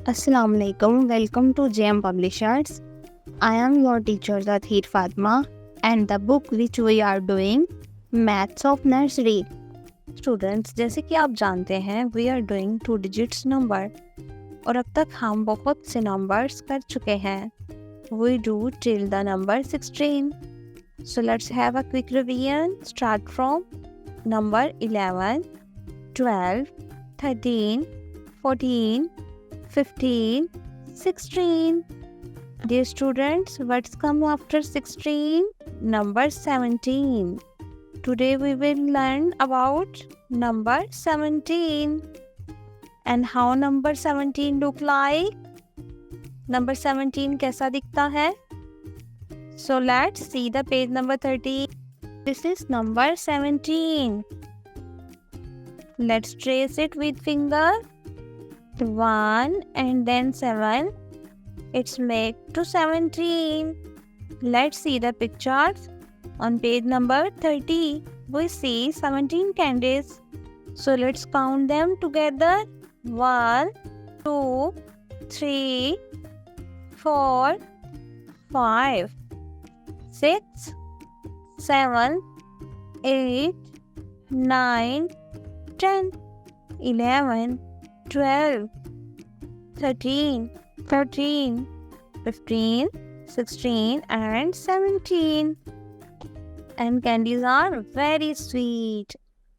Assalamu alaikum. Welcome to JM Publishers. I am your teacher Zathir Fatma and the book which we are doing Maths of Nursery. Students, जैसे कि आप जानते हैं we are doing 2 digits number और अब तक हम बहुत से numbers कर चुके हैं. We do till the number 16. So let's have a quick revision. Start from number 11, 12, 13, 14, 15, 16. Dear students, what's come after 16? Number 17. Today we will learn about number 17. And how number 17 look like? Number 17 कैसा दिखता है? So let's see the page number 13. This is number 17. Let's trace it with finger. 1 and then 7. It's make to 17. Let's see the pictures. On page number 30, we see 17 candies. So let's count them together. 1, 2, 3, 4, 5, 6, 7, 8, 9, 10, 11, 12, 13, 14, 15, 16 and 17. And candies are very sweet.